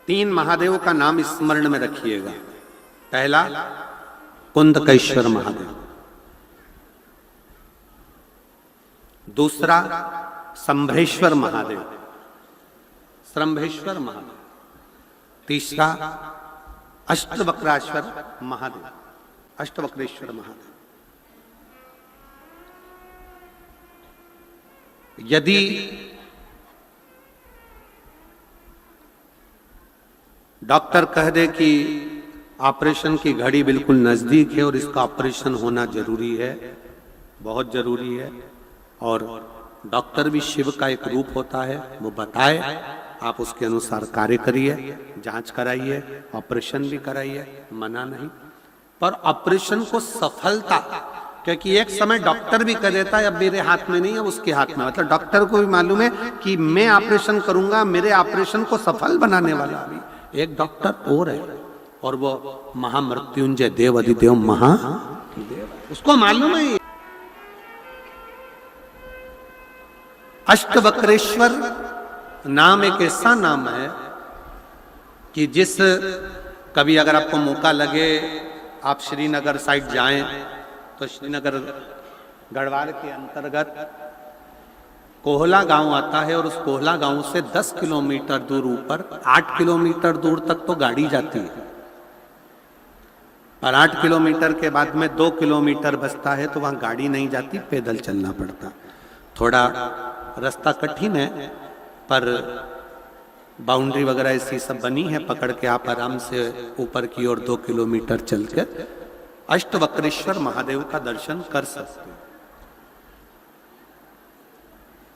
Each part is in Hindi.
तीन महादेव का नाम स्मरण में रखिएगा। पहला कुंदकेश्वर महादेव, दूसरा शंभेश्वर महादेव, श्रंभेश्वर महादेव, तीसरा अष्टवक्रेश्वर महादेव, अष्टवक्रेश्वर महादेव। यदि डॉक्टर कह दे कि ऑपरेशन की घड़ी बिल्कुल नजदीक है और इसका ऑपरेशन होना जरूरी है, बहुत जरूरी है, और डॉक्टर भी शिव का एक रूप होता है, वो बताए, आप उसके अनुसार कार्य करिए, जांच कराइए, ऑपरेशन भी कराइए, मना नहीं। पर ऑपरेशन को सफलता, क्योंकि एक समय डॉक्टर भी कर देता है अब मेरे हाथ में नहीं है उसके हाथ में, मतलब डॉक्टर को भी मालूम है कि मैं ऑपरेशन करूंगा, मेरे ऑपरेशन को सफल बनाने वाला भी एक डॉक्टर और है, और वो महामृत्युंजय देव अधिदेव महादेव, उसको मालूम है। अष्टवक्रेश्वर नाम एक ऐसा नाम है कि जिस कभी अगर आपको मौका लगे आप श्रीनगर साइड जाएं तो श्रीनगर गढ़वाल के अंतर्गत कोहला गांव आता है, और उस कोहला गांव से 10 किलोमीटर दूर ऊपर 8 किलोमीटर दूर तक तो गाड़ी जाती है, पर 8 किलोमीटर के बाद में 2 किलोमीटर बचता है तो वहां गाड़ी नहीं जाती, पैदल चलना पड़ता। थोड़ा रास्ता कठिन है, पर बाउंड्री वगैरह ऐसी सब बनी है, पकड़ के आप आराम से ऊपर की ओर 2 किलोमीटर चलकर अष्टवक्रेश्वर महादेव का दर्शन कर सकते हैं।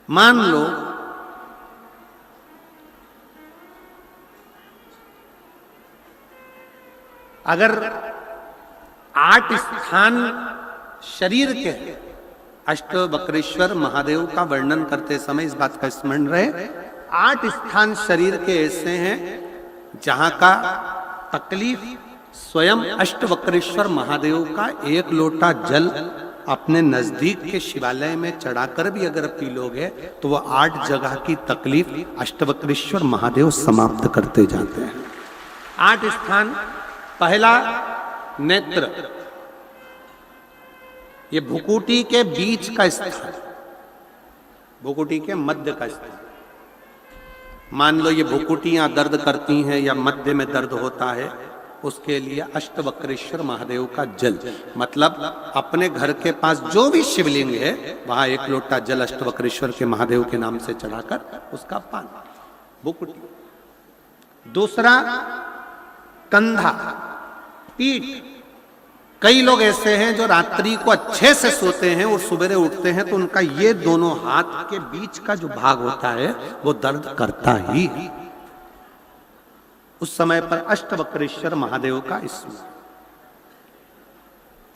मान लो अगर 8 स्थान शरीर के, अष्टवक्रेश्वर महादेव का वर्णन करते समय इस बात का स्मरण रहे, 8 स्थान शरीर के ऐसे हैं जहां का तकलीफ स्वयं अष्टवक्रेश्वर महादेव का 1 लोटा जल अपने नजदीक के शिवालय में चढ़ाकर भी अगर पी लोगे तो वह 8 जगह की तकलीफ अष्टवक्रेश्वर महादेव समाप्त करते जाते हैं। 8 स्थान। पहला नेत्र, ये भुकुटी के बीच का स्थान, भुकुटी के मध्य का स्थान। मान लो ये भुकुटियां दर्द करती हैं या मध्य में दर्द होता है, उसके लिए अष्टवक्रेश्वर महादेव का जल, मतलब अपने घर के पास जो भी शिवलिंग है वहां 1 लोटा जल अष्टवक्रेश्वर के महादेव के नाम से चढ़ाकर उसका पान, भुकुटी। दूसरा कंधा, पीठ। कई लोग ऐसे हैं जो रात्रि को अच्छे से सोते हैं और सवेरे उठते हैं तो उनका ये दोनों हाथ के बीच का जो भाग होता है वो दर्द करता ही है। उस समय पर अष्टवक्रेश्वर महादेव का स्मरण,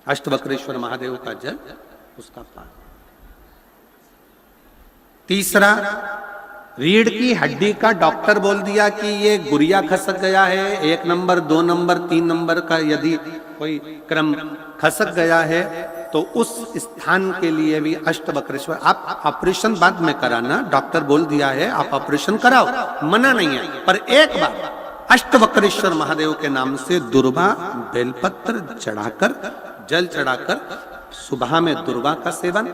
अष्टवक्रेश्वर महादेव का जल, उसका पान। तीसरा, रीढ़ की हड्डी का डॉक्टर बोल दिया कि ये गुरिया खसक गया है, 1 नंबर 2 नंबर 3 नंबर का यदि कोई क्रम खसक गया है तो उस स्थान के लिए भी अष्टवक्रेश्वर। आप ऑपरेशन बाद में कराना, डॉक्टर बोल दिया है आप ऑपरेशन कराओ, मना नहीं है, पर एक बार अष्टवक्रेश्वर महादेव के नाम से दुर्वा बेलपत्र चढ़ाकर, जल चढ़ाकर, सुबह में दुर्वा का सेवन,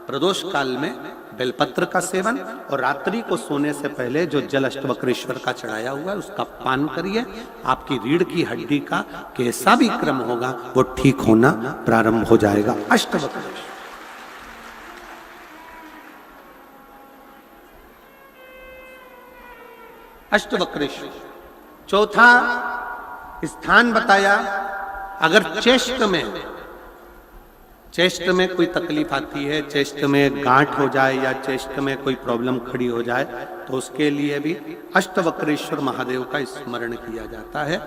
प्रदोष काल में बेलपत्र का सेवन, और रात्रि को सोने से पहले जो जल अष्टवक्रेश्वर का चढ़ाया हुआ है उसका पान करिए। आपकी रीढ़ की हड्डी का कैसा भी क्रम होगा वो ठीक होना प्रारंभ हो जाएगा। अष्टवक्रेश्वर। अष्टवक्रेश्वर। चौथा स्थान बताया, अगर चेस्ट में कोई तकलीफ आती है, चेस्ट में गांठ हो जाए या चेस्ट में कोई प्रॉब्लम खड़ी हो जाए तो उसके लिए भी अष्टवक्रेश्वर महादेव का स्मरण किया जाता है।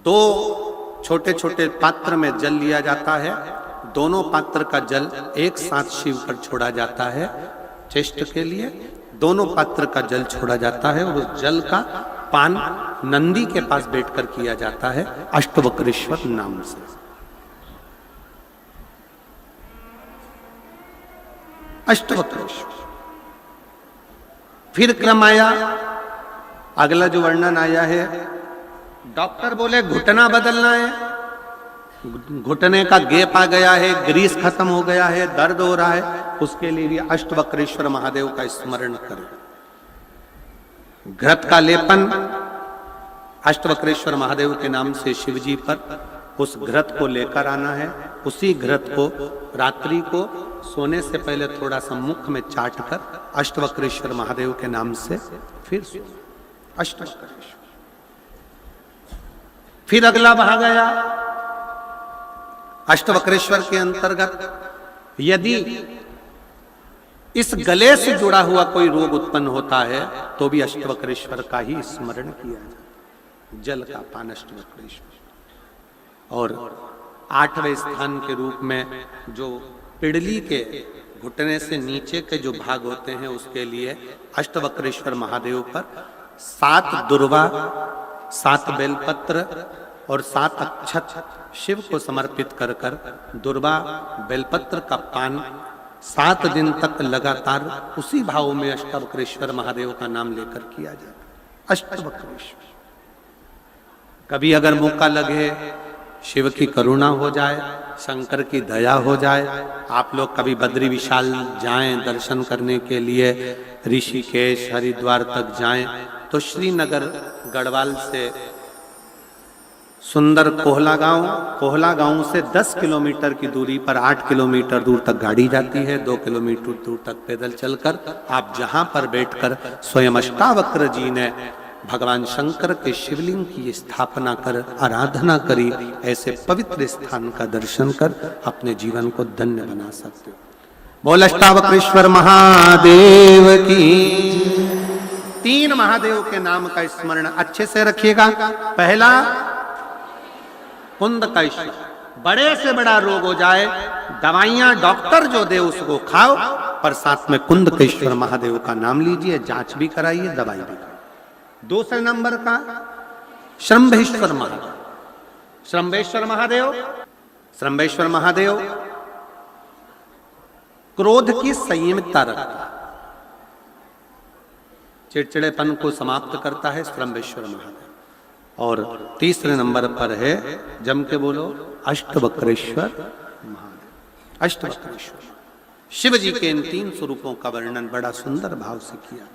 2 छोटे छोटे पात्र में जल लिया जाता है, दोनों पात्र का जल एक साथ शिव पर छोड़ा जाता है। चेस्ट के लिए दोनों पात्र का जल छोड़ा जाता है और उस जल का पान नंदी के पास बैठकर किया जाता है अष्टवक्रेश्वर नाम से। अष्टवक्रेश्वर। फिर क्रम आया अगला जो वर्णन आया है, डॉक्टर बोले घुटना बदलना है, घुटने का गैप आ गया है, ग्रीस खत्म हो गया है, दर्द हो रहा है, उसके लिए भी अष्टवक्रेश्वर महादेव का स्मरण करें। घृत का लेपन अष्टवक्रेश्वर महादेव के नाम से शिव जी पर उस घृत को लेकर आना है। उसी घृत को रात्रि को सोने से पहले थोड़ा सा मुख में चाट कर अष्टवक्रेश्वर महादेव के नाम से फिर अष्टवक्रेश्वर। फिर अगला भाग आया अष्टवक्रेश्वर के अंतर्गत यदि इस गले से जुड़ा हुआ कोई रोग उत्पन्न होता है तो भी अष्टवक्रेश्वर का ही स्मरण किया जाए। जल का पान अष्टवक्रेश्वर। और 8वें स्थान के रूप में जो पिड़ली के घुटने से नीचे के जो भाग होते हैं उसके लिए अष्टवक्रेश्वर महादेव पर 7 दुर्वा, 7 बेलपत्र और 7 अक्षत शिव को समर्पित कर कर दुर्वा बेलपत्र का पान 7 दिन तक लगातार उसी भाव में अष्टवक्रेश्वर महादेव का नाम लेकर किया जाए। अष्टवक्रेश्वर। कभी अगर मौका लगे, शिव की करुणा हो जाए, शंकर की दया हो जाए, आप लोग कभी बद्री विशाल जाएं दर्शन करने के लिए, ऋषिकेश हरिद्वार तक जाएं तो श्रीनगर गढ़वाल से सुंदर कोहला गांव से 10 किलोमीटर की दूरी पर 8 किलोमीटर दूर तक गाड़ी जाती है, 2 किलोमीटर दूर तक पैदल चलकर आप जहां पर बैठकर स्वयं अष्टावक्र जी ने भगवान शंकर के शिवलिंग की स्थापना कर आराधना करी, ऐसे पवित्र स्थान का दर्शन कर अपने जीवन को धन्य बना सकते हो। बोल अष्टावक्रेश्वर महादेव की। 3 महादेव के नाम का स्मरण अच्छे से रखिएगा। पहला कुंदकेश्वर। बड़े से बड़ा रोग हो जाए, दवाइयां डॉक्टर जो दे उसको खाओ, पर साथ में कुंदकेश्वर महादेव का नाम लीजिए, जांच भी कराइए, दवाई भी कराइए। दूसरे नंबर का श्रंभेश्वर महादेव। श्रंभेश्वर महादेव, श्रंभेश्वर महादेव क्रोध की संयमितता रखता है, चिड़चिड़ेपन को समाप्त करता है श्रंभेश्वर महादेव। और तीसरे नंबर पर है, जम के बोलो, अष्टवक्रेश्वर महादेव। अष्टवक्रेश्वर शिव जी के इन 3 स्वरूपों का वर्णन बड़ा सुंदर भाव से किया।